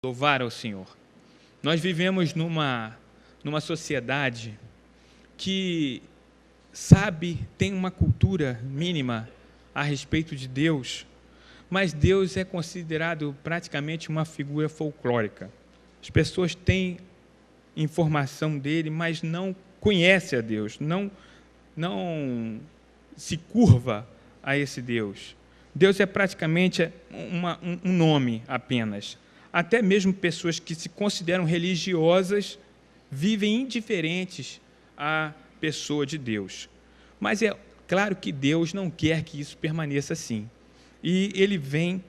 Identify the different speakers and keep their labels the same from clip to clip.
Speaker 1: Louvar ao Senhor. Nós vivemos numa sociedade que tem uma cultura mínima a respeito de Deus, mas Deus é considerado praticamente uma figura folclórica. As pessoas têm informação dele, mas não conhecem a Deus, não se curva a esse Deus. Deus é praticamente um nome apenas. Até mesmo pessoas que se consideram religiosas vivem indiferentes à pessoa de Deus. Mas é claro que Deus não quer que isso permaneça assim. E Ele vem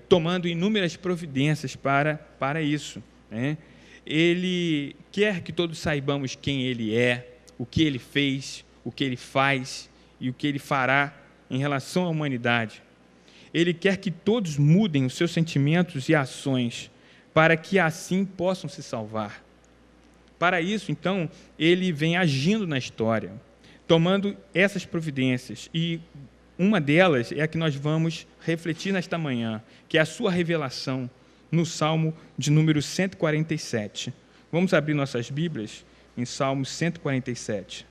Speaker 1: tomando inúmeras providências para isso, né? Ele quer que todos saibamos quem Ele é, o que Ele fez, o que Ele faz e o que Ele fará em relação à humanidade. Ele quer que todos mudem os seus sentimentos e ações, para que assim possam se salvar. Para isso, então, ele vem agindo na história, tomando essas providências, e uma delas é a que nós vamos refletir nesta manhã, que é a sua revelação no Salmo de número 147. Vamos abrir nossas Bíblias em Salmo 147.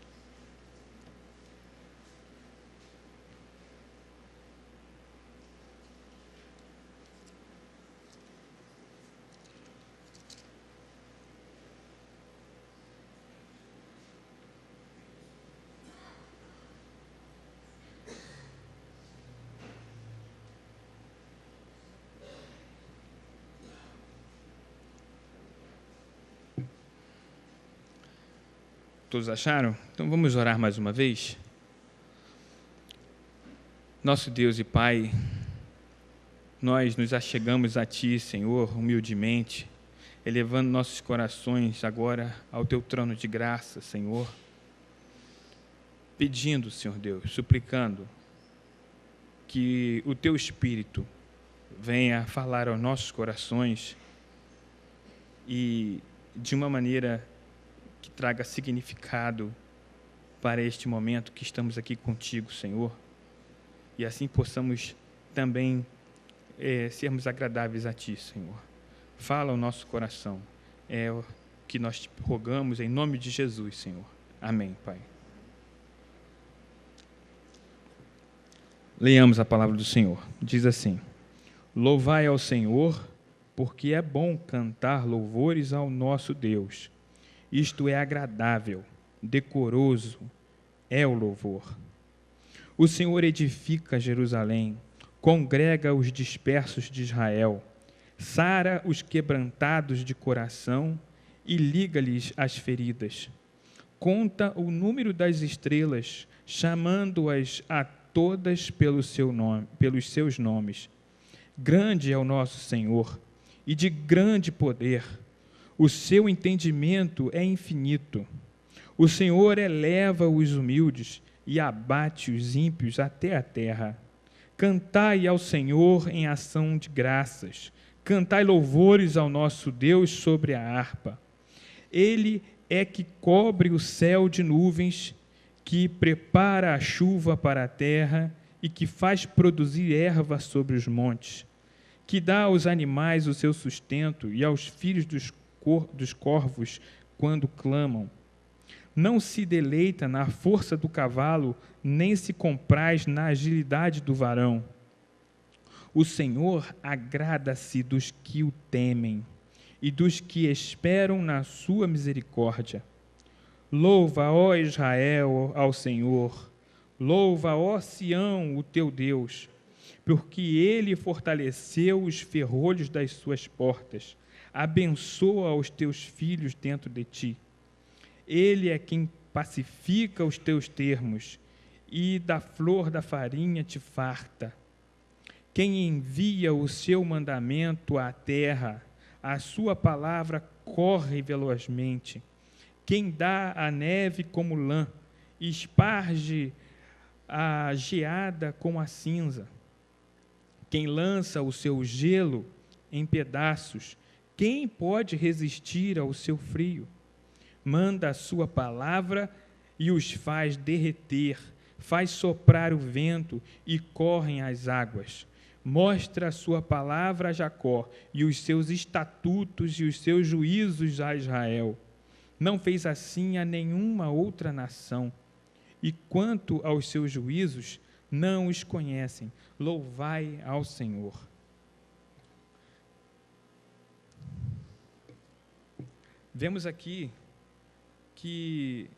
Speaker 1: Todos acharam? Então vamos orar mais uma vez? Nosso Deus e Pai, nós nos achegamos a Ti, Senhor, humildemente, elevando nossos corações agora ao Teu trono de graça, Senhor, pedindo, Senhor Deus, suplicando que o Teu Espírito venha falar aos nossos corações e de uma maneira que traga significado para este momento que estamos aqui contigo, Senhor, e assim possamos também sermos agradáveis a Ti, Senhor. Fala ao nosso coração, é o que nós te rogamos em nome de Jesus, Senhor. Amém, Pai. Leiamos a palavra do Senhor. Diz assim: Louvai ao Senhor, porque é bom cantar louvores ao nosso Deus. Isto é agradável, decoroso é o louvor. O Senhor edifica Jerusalém, congrega os dispersos de Israel, sara os quebrantados de coração e liga-lhes as feridas. Conta o número das estrelas, chamando-as a todas pelos seus nomes. Grande é o nosso Senhor, e de grande poder. O seu entendimento é infinito. O Senhor eleva os humildes e abate os ímpios até a terra. Cantai ao Senhor em ação de graças. Cantai louvores ao nosso Deus sobre a harpa. Ele é que cobre o céu de nuvens, que prepara a chuva para a terra e que faz produzir erva sobre os montes, que dá aos animais o seu sustento e aos filhos dos corvos quando clamam. Não se deleita na força do cavalo, nem se compraz na agilidade do varão. O Senhor agrada-se dos que o temem e dos que esperam na sua misericórdia. Louva, ó Israel, ao Senhor. Louva, ó Sião, o teu Deus, porque ele fortaleceu os ferrolhos das suas portas. Abençoa os teus filhos dentro de ti. Ele é quem pacifica os teus termos e da flor da farinha te farta. Quem envia o seu mandamento à terra, a sua palavra corre velozmente. Quem dá a neve como lã, esparge a geada como a cinza. Quem lança o seu gelo em pedaços, quem pode resistir ao seu frio? Manda a sua palavra e os faz derreter, faz soprar o vento e correm as águas. Mostra a sua palavra a Jacó, e os seus estatutos e os seus juízos a Israel. Não fez assim a nenhuma outra nação. E quanto aos seus juízos, não os conhecem. Louvai ao Senhor. Vemos aqui que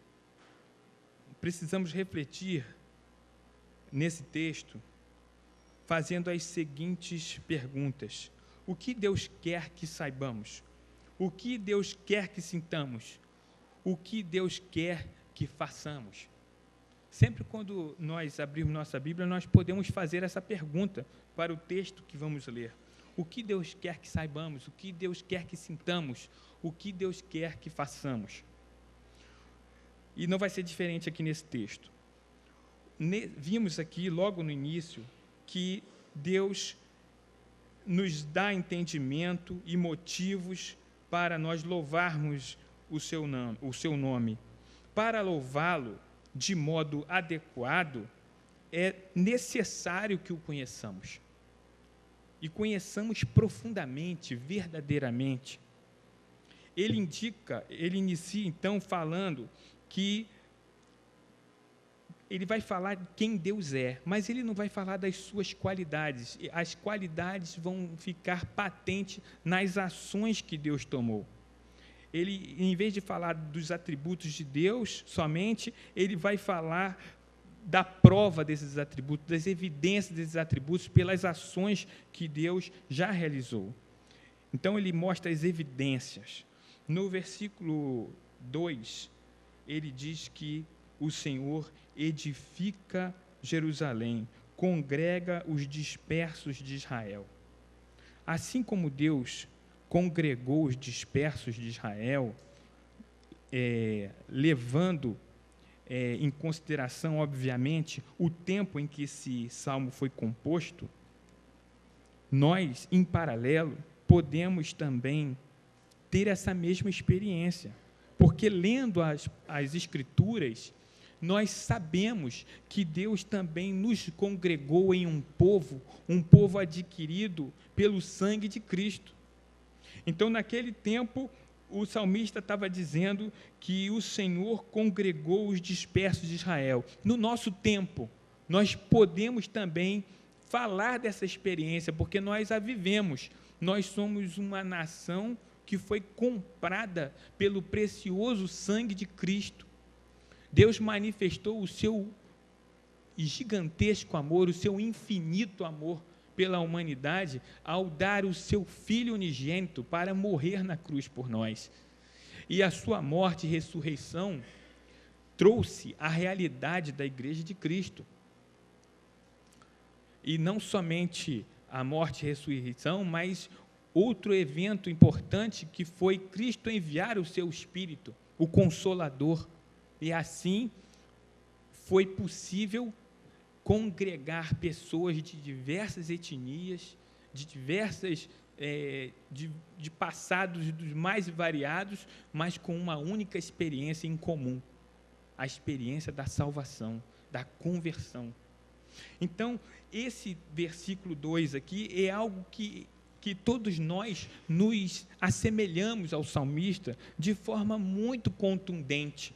Speaker 1: precisamos refletir nesse texto, fazendo as seguintes perguntas: o que Deus quer que saibamos? O que Deus quer que sintamos? O que Deus quer que façamos? Sempre quando nós abrirmos nossa Bíblia, nós podemos fazer essa pergunta para o texto que vamos ler. O que Deus quer que saibamos? O que Deus quer que sintamos? O que Deus quer que façamos? E não vai ser diferente aqui nesse texto. Vimos aqui, logo no início, que Deus nos dá entendimento e motivos para nós louvarmos o seu nome. Para louvá-lo de modo adequado, é necessário que o conheçamos. E conheçamos profundamente, verdadeiramente. Ele inicia então falando que ele vai falar quem Deus é, mas ele não vai falar das suas qualidades. As qualidades vão ficar patentes nas ações que Deus tomou. Ele, em vez de falar dos atributos de Deus somente, ele vai falar da prova desses atributos, das evidências desses atributos pelas ações que Deus já realizou. Então, ele mostra as evidências. No versículo 2, ele diz que o Senhor edifica Jerusalém, congrega os dispersos de Israel. Assim como Deus congregou os dispersos de Israel, levando em consideração, obviamente, o tempo em que esse salmo foi composto, nós, em paralelo, podemos também ter essa mesma experiência, porque lendo as Escrituras, nós sabemos que Deus também nos congregou em um povo adquirido pelo sangue de Cristo. Então, naquele tempo, o salmista estava dizendo que o Senhor congregou os dispersos de Israel. No nosso tempo, nós podemos também falar dessa experiência, porque nós a vivemos. Nós somos uma nação que foi comprada pelo precioso sangue de Cristo. Deus manifestou o seu gigantesco amor, o seu infinito amor pela humanidade, ao dar o seu Filho unigênito para morrer na cruz por nós. E a sua morte e ressurreição trouxe a realidade da Igreja de Cristo. E não somente a morte e ressurreição, mas outro evento importante, que foi Cristo enviar o seu Espírito, o Consolador. E assim foi possível congregar pessoas de diversas etnias, de passados dos mais variados, mas com uma única experiência em comum, a experiência da salvação, da conversão. Então, esse versículo 2 aqui é algo que todos nós nos assemelhamos ao salmista de forma muito contundente,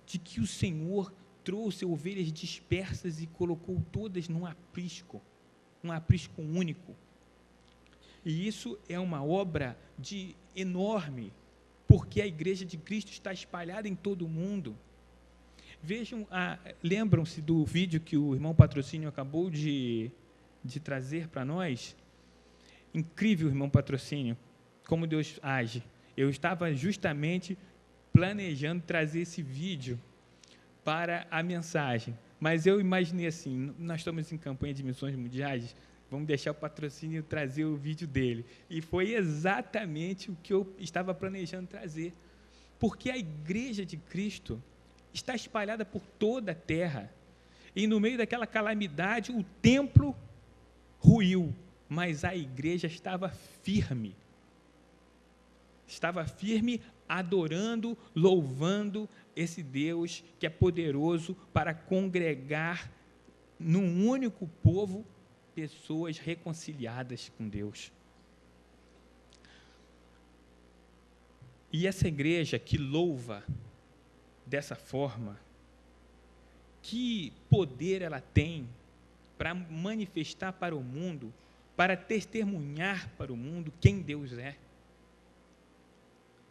Speaker 1: de que o Senhor trouxe ovelhas dispersas e colocou todas num aprisco único. E isso é uma obra enorme, porque a Igreja de Cristo está espalhada em todo o mundo. Vejam, lembram-se do vídeo que o irmão Patrocínio acabou de trazer para nós? Incrível, irmão Patrocínio, como Deus age. Eu estava justamente planejando trazer esse vídeo para a mensagem, mas eu imaginei assim, nós estamos em campanha de missões mundiais, vamos deixar o Patrocínio trazer o vídeo dele, e foi exatamente o que eu estava planejando trazer, porque a Igreja de Cristo está espalhada por toda a terra, e no meio daquela calamidade, o templo ruiu, mas a igreja estava firme, adorando, louvando esse Deus que é poderoso para congregar num único povo pessoas reconciliadas com Deus. E essa igreja que louva dessa forma, que poder ela tem para manifestar para o mundo, para testemunhar para o mundo quem Deus é.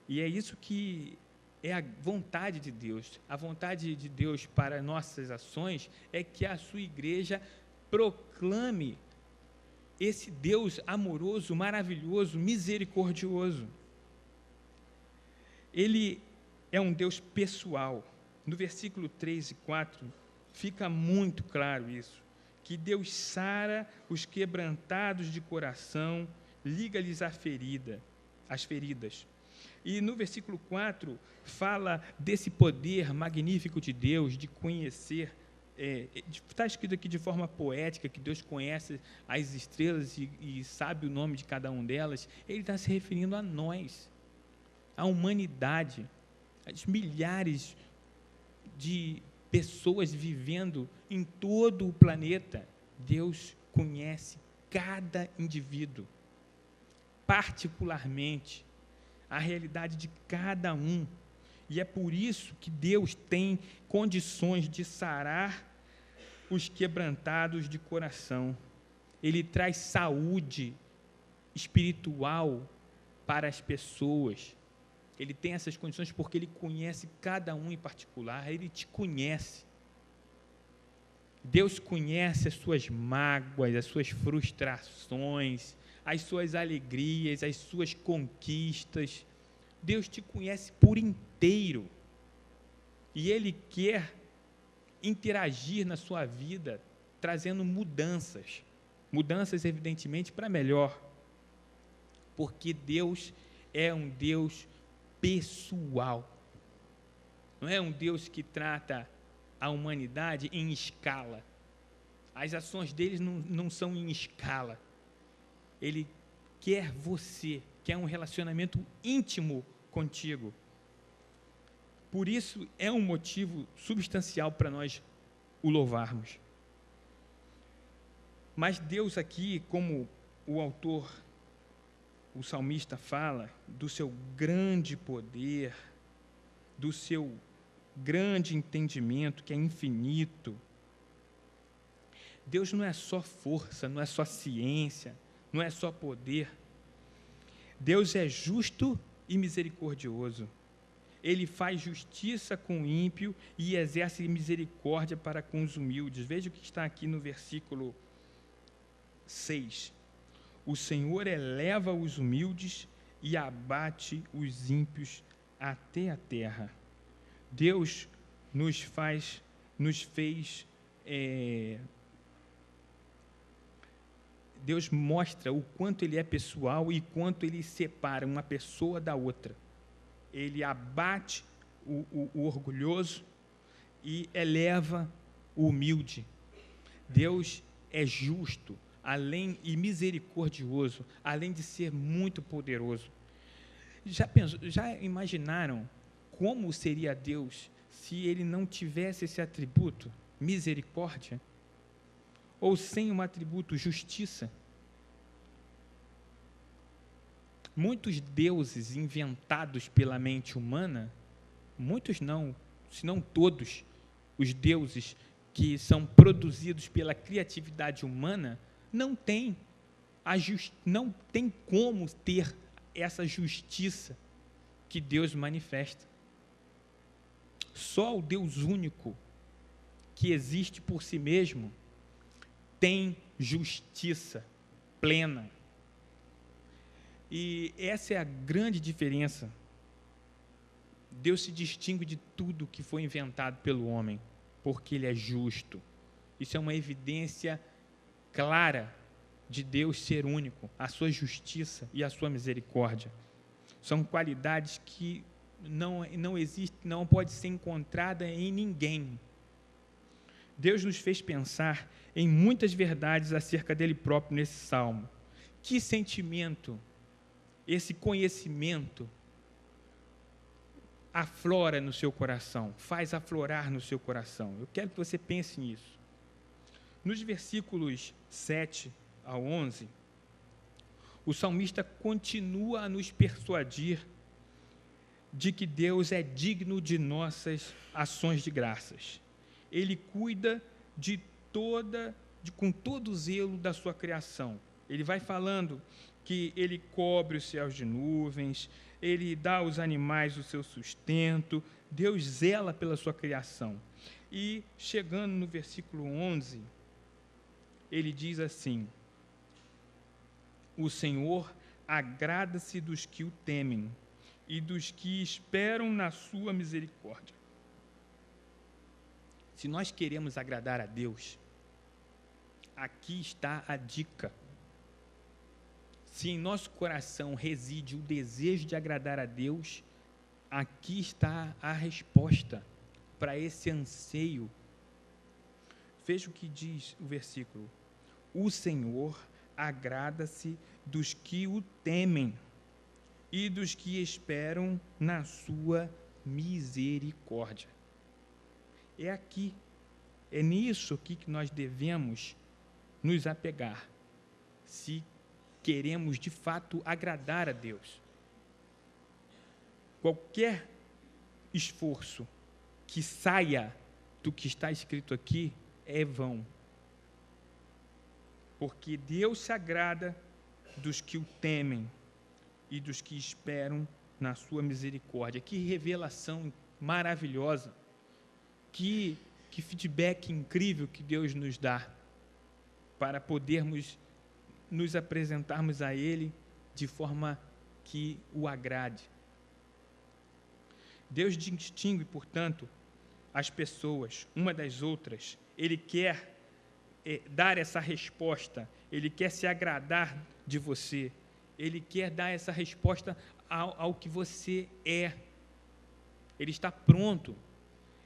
Speaker 1: E é isso que é a vontade de Deus. A vontade de Deus para nossas ações é que a sua igreja proclame esse Deus amoroso, maravilhoso, misericordioso. Ele é um Deus pessoal. No versículo 3 e 4, fica muito claro isso, que Deus sara os quebrantados de coração, liga-lhes as feridas. E no versículo 4, fala desse poder magnífico de Deus, de conhecer, está escrito aqui de forma poética, que Deus conhece as estrelas e sabe o nome de cada uma delas. Ele está se referindo a nós, a humanidade, as milhares de pessoas vivendo em todo o planeta. Deus conhece cada indivíduo, particularmente, a realidade de cada um. E é por isso que Deus tem condições de sarar os quebrantados de coração. Ele traz saúde espiritual para as pessoas. Ele tem essas condições porque Ele conhece cada um em particular. Ele te conhece. Deus conhece as suas mágoas, as suas frustrações, as suas alegrias, as suas conquistas. Deus te conhece por inteiro. E Ele quer interagir na sua vida, trazendo mudanças. Mudanças, evidentemente, para melhor. Porque Deus é um Deus pessoal. Não é um Deus que trata a humanidade em escala. As ações dele não são em escala. Ele quer você, quer um relacionamento íntimo contigo. Por isso é um motivo substancial para nós o louvarmos. Mas Deus aqui, como o autor, o salmista fala, do seu grande poder, do seu grande entendimento, que é infinito. Deus não é só força, não é só ciência, não é só poder. Deus é justo e misericordioso. Ele faz justiça com o ímpio e exerce misericórdia para com os humildes. Veja o que está aqui no versículo 6. O Senhor eleva os humildes e abate os ímpios até a terra. Deus nos fez, Deus mostra o quanto Ele é pessoal e quanto Ele separa uma pessoa da outra. Ele abate o orgulhoso e eleva o humilde. Deus é justo, e misericordioso, além de ser muito poderoso. Já imaginaram como seria Deus se Ele não tivesse esse atributo, misericórdia? Ou sem um atributo, justiça? Muitos deuses inventados pela mente humana, muitos não, se não todos, os deuses que são produzidos pela criatividade humana, não tem como ter essa justiça que Deus manifesta. Só o Deus único, que existe por si mesmo, tem justiça plena. E essa é a grande diferença. Deus se distingue de tudo que foi inventado pelo homem, porque Ele é justo. Isso é uma evidência clara de Deus ser único, a sua justiça e a sua misericórdia. São qualidades que não existem, não pode ser encontrada em ninguém. Deus nos fez pensar em muitas verdades acerca dele próprio nesse salmo. Que sentimento, esse conhecimento aflora no seu coração, faz aflorar no seu coração? Eu quero que você pense nisso. Nos versículos 7 a 11, o salmista continua a nos persuadir de que Deus é digno de nossas ações de graças. Ele cuida com todo o zelo da sua criação. Ele vai falando que ele cobre os céus de nuvens, ele dá aos animais o seu sustento, Deus zela pela sua criação. E chegando no versículo 11, ele diz assim: o Senhor agrada-se dos que o temem e dos que esperam na sua misericórdia. Se nós queremos agradar a Deus, aqui está a dica. Se em nosso coração reside o desejo de agradar a Deus, aqui está a resposta para esse anseio. Veja o que diz o versículo: o Senhor agrada-se dos que o temem e dos que esperam na sua misericórdia. É aqui, é nisso aqui que nós devemos nos apegar, se queremos de fato agradar a Deus. Qualquer esforço que saia do que está escrito aqui é vão, porque Deus se agrada dos que o temem e dos que esperam na sua misericórdia. Que revelação maravilhosa, que feedback incrível que Deus nos dá para podermos nos apresentarmos a Ele de forma que o agrade. Deus distingue, portanto, as pessoas uma das outras. Ele quer dar essa resposta, Ele quer se agradar de você, Ele quer dar essa resposta ao que você é. Ele está pronto.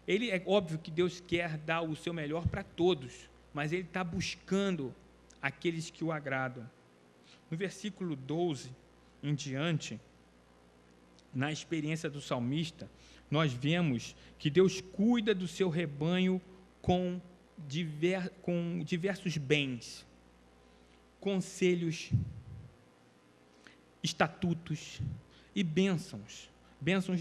Speaker 1: É óbvio que Deus quer dar o seu melhor para todos, mas Ele está buscando aqueles que o agradam. No versículo 12 em diante, na experiência do salmista, nós vemos que Deus cuida do seu rebanho com diversos bens, conselhos, estatutos e bênçãos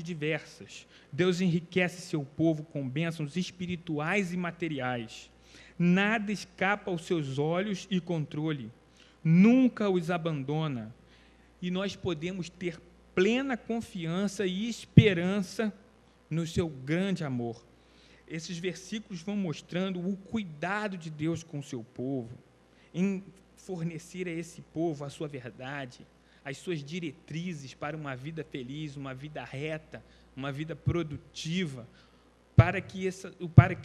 Speaker 1: diversas. Deus enriquece seu povo com bênçãos espirituais e materiais. Nada escapa aos seus olhos e controle. Nunca os abandona. E nós podemos ter plena confiança e esperança no seu grande amor. Esses versículos vão mostrando o cuidado de Deus com o seu povo, em fornecer a esse povo a sua verdade, as suas diretrizes para uma vida feliz, uma vida reta, uma vida produtiva, para que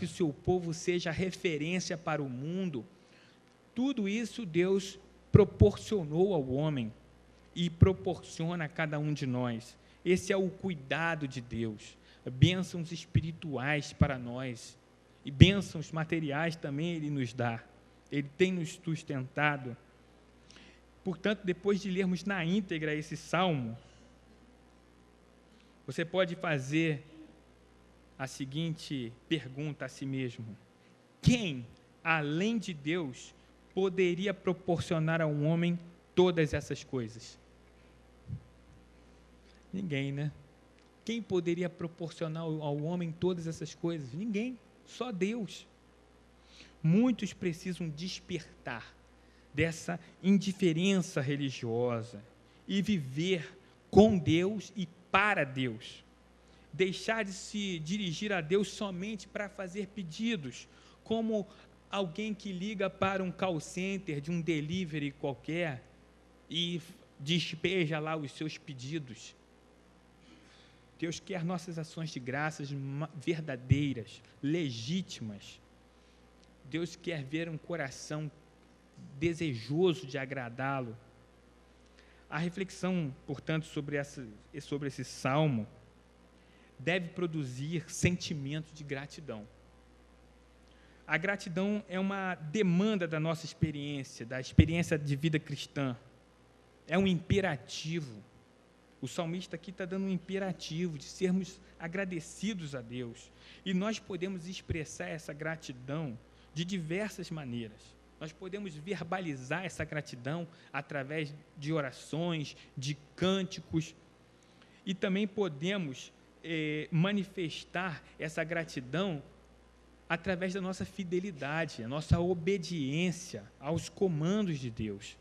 Speaker 1: o seu povo seja referência para o mundo. Tudo isso Deus proporcionou ao homem e proporciona a cada um de nós. Esse é o cuidado de Deus. Bênçãos espirituais para nós e bênçãos materiais também Ele nos dá. Ele tem nos sustentado. Portanto, depois de lermos na íntegra esse salmo, você pode fazer a seguinte pergunta a si mesmo: quem, além de Deus, poderia proporcionar a um homem todas essas coisas? Ninguém, né? Quem poderia proporcionar ao homem todas essas coisas? Ninguém, só Deus. Muitos precisam despertar dessa indiferença religiosa e viver com Deus e para Deus. Deixar de se dirigir a Deus somente para fazer pedidos, como alguém que liga para um call center de um delivery qualquer e despeja lá os seus pedidos. Deus quer nossas ações de graças verdadeiras, legítimas. Deus quer ver um coração desejoso de agradá-lo. A reflexão, portanto, sobre esse salmo deve produzir sentimento de gratidão. A gratidão é uma demanda da nossa experiência, da experiência de vida cristã. É um imperativo. O salmista aqui está dando um imperativo de sermos agradecidos a Deus. E nós podemos expressar essa gratidão de diversas maneiras. Nós podemos verbalizar essa gratidão através de orações, de cânticos, e também podemos manifestar essa gratidão através da nossa fidelidade, a nossa obediência aos comandos de Deus.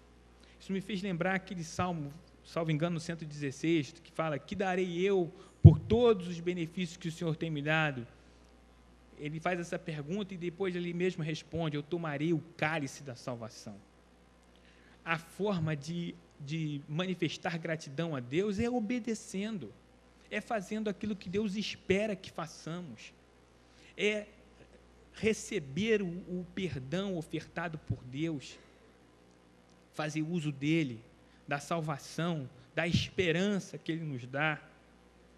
Speaker 1: Isso me fez lembrar aquele salmo, salvo engano, no 116, que fala: que darei eu por todos os benefícios que o Senhor tem me dado? Ele faz essa pergunta e depois ele mesmo responde: eu tomarei o cálice da salvação. A forma de manifestar gratidão a Deus é obedecendo, é fazendo aquilo que Deus espera que façamos, é receber o perdão ofertado por Deus, fazer uso dele, da salvação, da esperança que ele nos dá,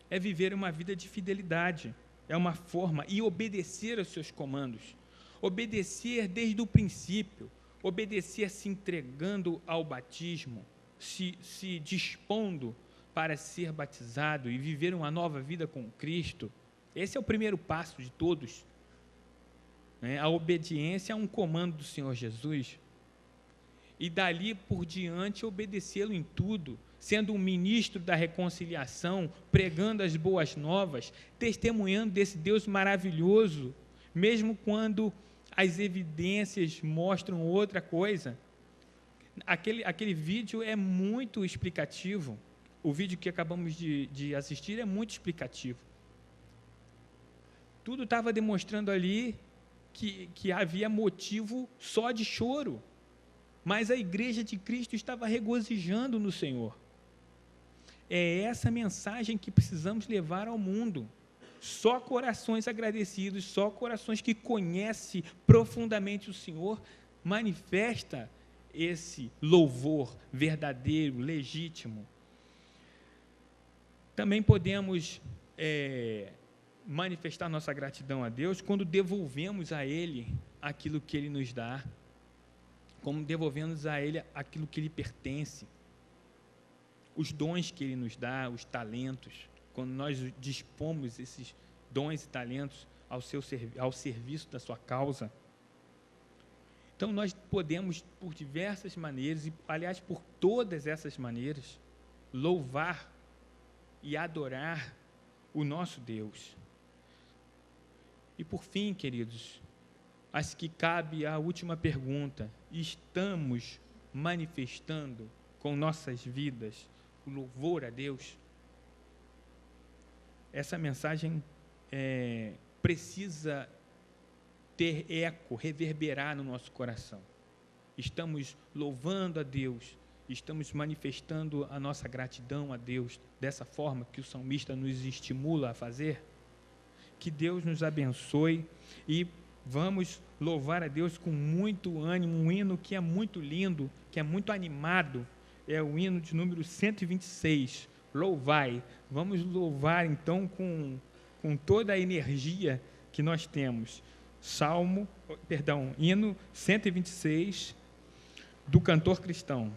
Speaker 1: é viver uma vida de fidelidade, é uma forma, e obedecer aos seus comandos, obedecer desde o princípio, obedecer se entregando ao batismo, se dispondo para ser batizado e viver uma nova vida com Cristo. Esse é o primeiro passo de todos, né? A obediência a um comando do Senhor Jesus, e dali por diante obedecê-lo em tudo, sendo um ministro da reconciliação, pregando as boas novas, testemunhando desse Deus maravilhoso, mesmo quando as evidências mostram outra coisa. Aquele vídeo é muito explicativo, o vídeo que acabamos de assistir é muito explicativo. Tudo estava demonstrando ali que havia motivo só de choro, mas a igreja de Cristo estava regozijando no Senhor. É essa mensagem que precisamos levar ao mundo. Só corações agradecidos, só corações que conhecem profundamente o Senhor, manifesta esse louvor verdadeiro, legítimo. Também podemos manifestar nossa gratidão a Deus quando devolvemos a Ele aquilo que Ele nos dá, como devolvemos a Ele aquilo que lhe pertence, os dons que Ele nos dá, os talentos, quando nós dispomos esses dons e talentos ao serviço da sua causa. Então, nós podemos, por diversas maneiras, e, aliás, por todas essas maneiras, louvar e adorar o nosso Deus. E, por fim, queridos, acho que cabe a última pergunta: estamos manifestando com nossas vidas o louvor a Deus? Essa mensagem precisa ter eco, reverberar no nosso coração. Estamos louvando a Deus, estamos manifestando a nossa gratidão a Deus dessa forma que o salmista nos estimula a fazer? Que Deus nos abençoe e vamos louvar a Deus com muito ânimo, um hino que é muito lindo, que é muito animado, é o hino de número 126, Louvai. Vamos louvar então com toda a energia que nós temos. Hino 126, do cantor cristão.